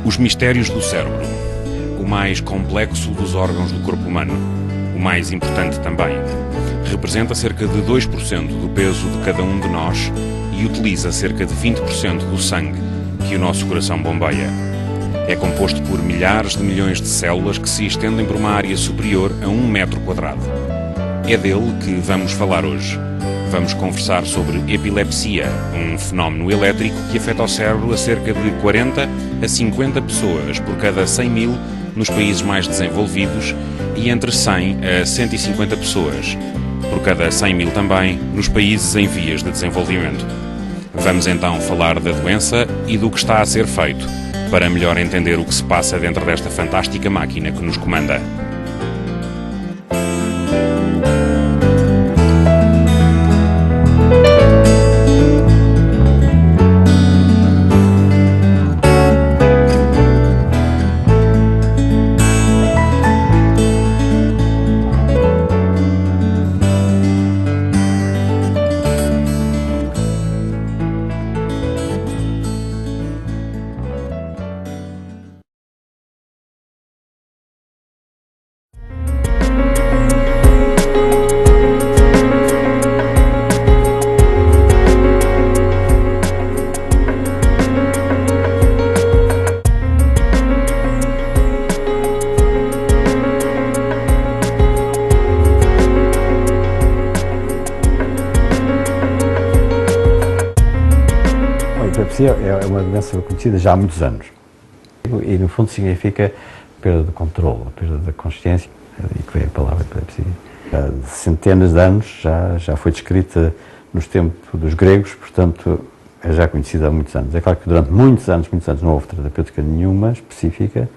Os mistérios do cérebro, o mais complexo dos órgãos do corpo humano, o mais importante também. Representa cerca de 2% do peso de cada um de nós e utiliza cerca de 20% do sangue que o nosso coração bombeia. É composto por milhares de milhões de células que se estendem por uma área superior a 1 metro quadrado. É dele que vamos falar hoje. Vamos conversar sobre epilepsia, um fenómeno elétrico que afeta o cérebro a cerca de 40 a 50 pessoas por cada 100 mil nos países mais desenvolvidos e entre 100 a 150 pessoas por cada 100 mil também nos países em vias de desenvolvimento. Vamos então falar da doença e do que está a ser feito para melhor entender o que se passa dentro desta fantástica máquina que nos comanda. A epilepsia é uma doença conhecida já há muitos anos e, no fundo, significa perda de controle, perda da consciência, e que vem a palavra epilepsia. Há centenas de anos já foi descrita nos tempos dos gregos, portanto, é já conhecida há muitos anos. É claro que durante muitos anos não houve terapêutica nenhuma específica.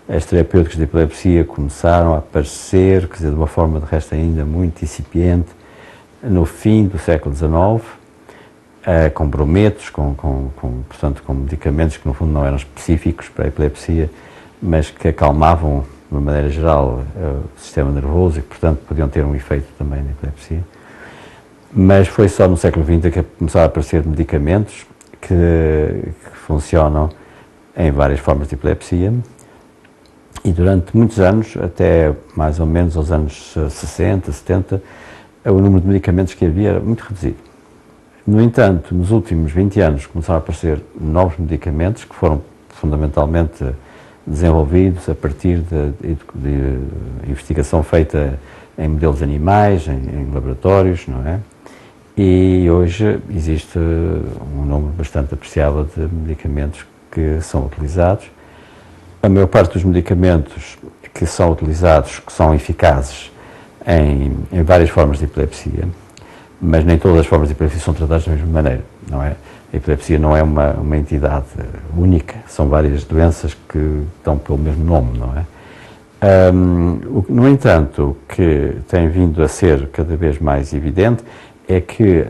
As terapêuticas de epilepsia começaram a aparecer, quer dizer, de uma forma de resto ainda muito incipiente, no fim do século XIX, com brometos, portanto, com medicamentos que no fundo não eram específicos para a epilepsia, mas que acalmavam, de uma maneira geral, o sistema nervoso e que, portanto, podiam ter um efeito também na epilepsia. Mas foi só no século XX que começaram a aparecer medicamentos que funcionam em várias formas de epilepsia e durante muitos anos, até mais ou menos aos anos 60, 70, o número de medicamentos que havia era muito reduzido. No entanto, nos últimos 20 anos começaram a aparecer novos medicamentos que foram fundamentalmente desenvolvidos a partir de investigação feita em modelos animais, em laboratórios, não é? E hoje existe um número bastante apreciável de medicamentos que são utilizados. A maior parte dos medicamentos que são utilizados, que são eficazes em várias formas de epilepsia, mas nem todas as formas de epilepsia são tratadas da mesma maneira, não é? A epilepsia não é uma entidade única, são várias doenças que estão pelo mesmo nome, não é? No entanto, o que tem vindo a ser cada vez mais evidente é que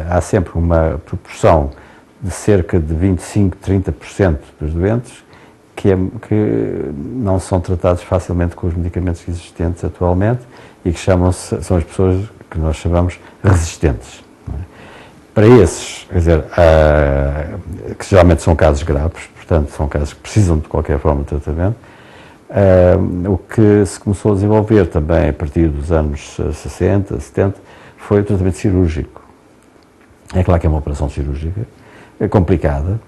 há sempre uma proporção de cerca de 25, 30% dos doentes que não são tratados facilmente com os medicamentos existentes atualmente e que são as pessoas que nós chamamos resistentes. Não é? Para esses, quer dizer, que geralmente são casos graves, portanto são casos que precisam de qualquer forma de tratamento, o que se começou a desenvolver também a partir dos anos 60, 70, foi o tratamento cirúrgico. É claro que é uma operação cirúrgica, é complicada,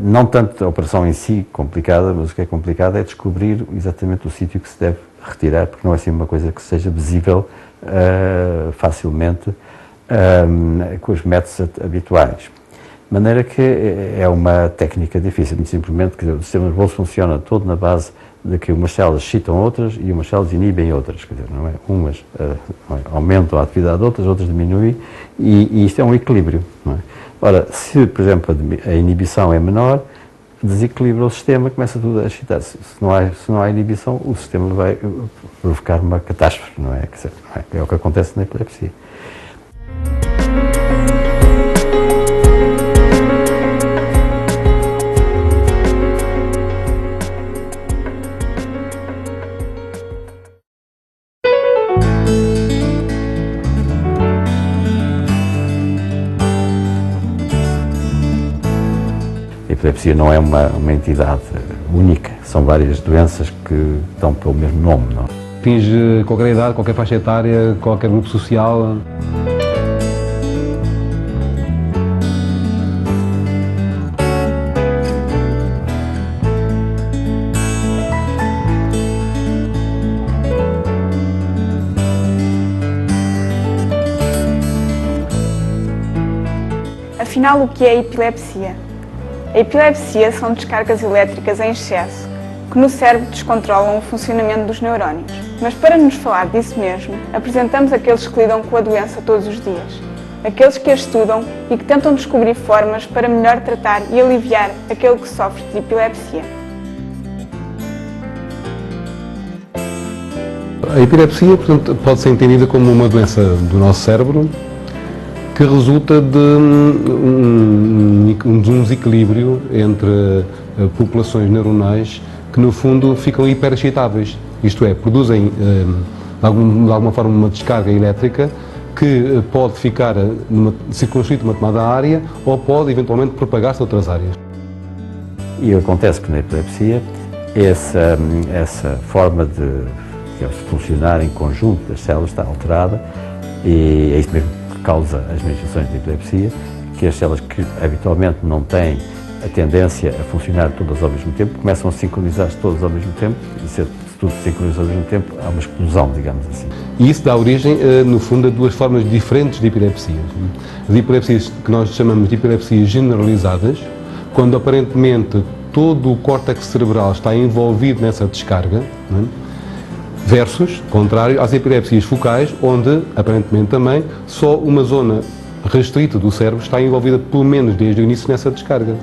não tanto a operação em si complicada, mas o que é complicado é descobrir exatamente o sítio que se deve retirar, porque não é assim uma coisa que seja visível facilmente com os métodos habituais. De maneira que é uma técnica difícil, muito simplesmente, que o sistema nervoso funciona todo na base de que umas células excitam outras e umas células inibem outras, quer dizer, não é? Umas aumentam a atividade de outras diminuem, e isto é um equilíbrio, não é? Ora, se, por exemplo, a inibição é menor, desequilibra o sistema, começa tudo a excitar-se. Se não há inibição, o sistema vai provocar uma catástrofe, não é? Quer dizer, é o que acontece na epilepsia. A epilepsia não é uma entidade única, são várias doenças que dão pelo mesmo nome. Não? Atinge qualquer idade, qualquer faixa etária, qualquer grupo social. Afinal, o que é a epilepsia? A epilepsia são descargas elétricas em excesso, que no cérebro descontrolam o funcionamento dos neurónios. Mas para nos falar disso mesmo, apresentamos aqueles que lidam com a doença todos os dias. Aqueles que a estudam e que tentam descobrir formas para melhor tratar e aliviar aquele que sofre de epilepsia. A epilepsia, portanto, pode ser entendida como uma doença do nosso cérebro que resulta de um desequilíbrio entre populações neuronais que, no fundo, ficam hiperexcitáveis. Isto é, produzem, de alguma forma, uma descarga elétrica que pode ficar circunscrito numa determinada área ou pode, eventualmente, propagar-se a outras áreas. E acontece que na epilepsia, essa forma de funcionar em conjunto das células está alterada e é isso mesmo que causa as manifestações de epilepsia, que as células que habitualmente não têm a tendência a funcionar todas ao mesmo tempo, começam a sincronizar-se todas ao mesmo tempo, e se tudo se sincroniza ao mesmo tempo, há uma explosão, digamos assim. E isso dá origem, no fundo, a duas formas diferentes de epilepsias. As epilepsias que nós chamamos de epilepsias generalizadas, quando aparentemente todo o córtex cerebral está envolvido nessa descarga, não é? Versus, contrário, às epilepsias focais, onde, aparentemente também, só uma zona restrita do cérebro está envolvida, pelo menos desde o início, nessa descarga.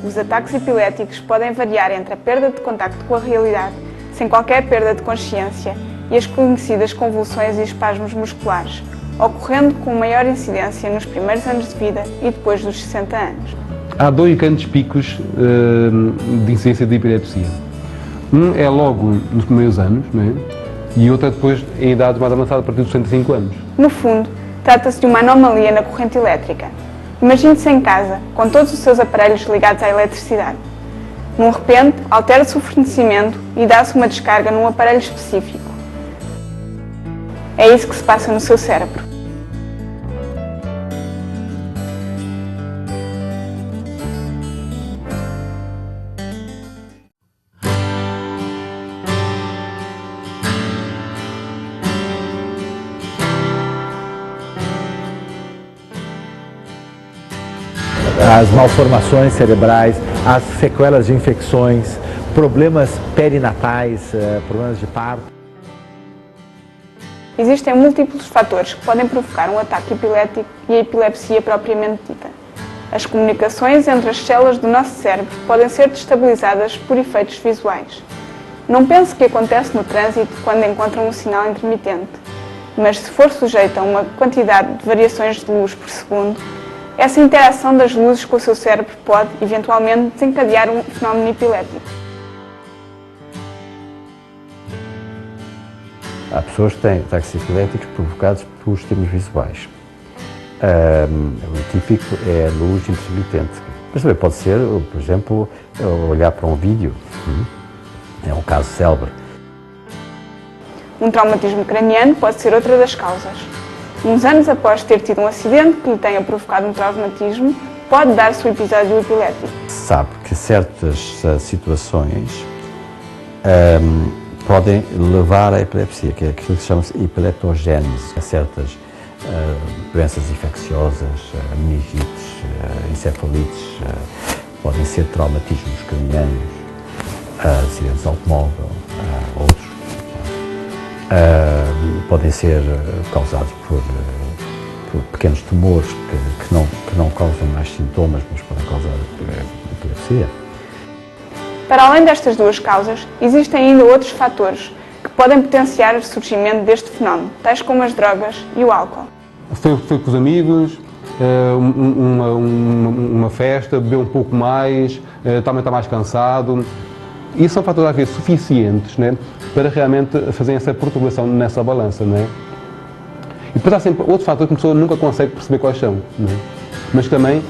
Os ataques epiléticos podem variar entre a perda de contacto com a realidade, sem qualquer perda de consciência, e as conhecidas convulsões e espasmos musculares, ocorrendo com maior incidência nos primeiros anos de vida e depois dos 60 anos. Há dois grandes picos de incidência de epilepsia. Um é logo nos primeiros anos, não é? E outra depois em idades mais avançadas, a partir dos 65 anos. No fundo, trata-se de uma anomalia na corrente elétrica. Imagine-se em casa, com todos os seus aparelhos ligados à eletricidade. De repente, altera-se o fornecimento e dá-se uma descarga num aparelho específico. É isso que se passa no seu cérebro. As malformações cerebrais, as sequelas de infecções, problemas perinatais, problemas de parto. Existem múltiplos fatores que podem provocar um ataque epilético e a epilepsia propriamente dita. As comunicações entre as células do nosso cérebro podem ser destabilizadas por efeitos visuais. Não pense que acontece no trânsito quando encontram um sinal intermitente, mas se for sujeito a uma quantidade de variações de luz por segundo, essa interação das luzes com o seu cérebro pode, eventualmente, desencadear um fenómeno epilético. Há pessoas que têm ataques epiléticos provocados por estímulos visuais. O típico é a luz intermitente. Mas também pode ser, por exemplo, olhar para um vídeo. É um caso célebre. Um traumatismo craniano pode ser outra das causas. Uns anos após ter tido um acidente que lhe tenha provocado um traumatismo, pode dar-se o episódio epilético. Se sabe que certas situações podem levar à epilepsia, que é aquilo que chama-se epileptogênese. Certas doenças infecciosas, meningites, encefalites, podem ser traumatismos cranianos, acidentes de automóvel, outros. Podem ser causados por pequenos tumores que não causam mais sintomas, mas podem causar epilepsia. Para além destas duas causas, existem ainda outros fatores que podem potenciar o surgimento deste fenómeno, tais como as drogas e o álcool. Foi com os amigos, uma festa, bebeu um pouco mais, também está mais cansado. Isso são fatores às vezes suficientes, né, para realmente fazer essa perturbação nessa balança, não é? E depois há sempre outros fatores que a pessoa nunca consegue perceber quais são, não é? mas também,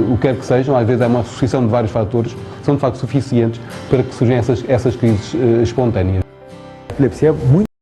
o que quer que sejam, às vezes é uma associação de vários fatores, são de facto suficientes para que surjam essas crises espontâneas. A epilepsia é muito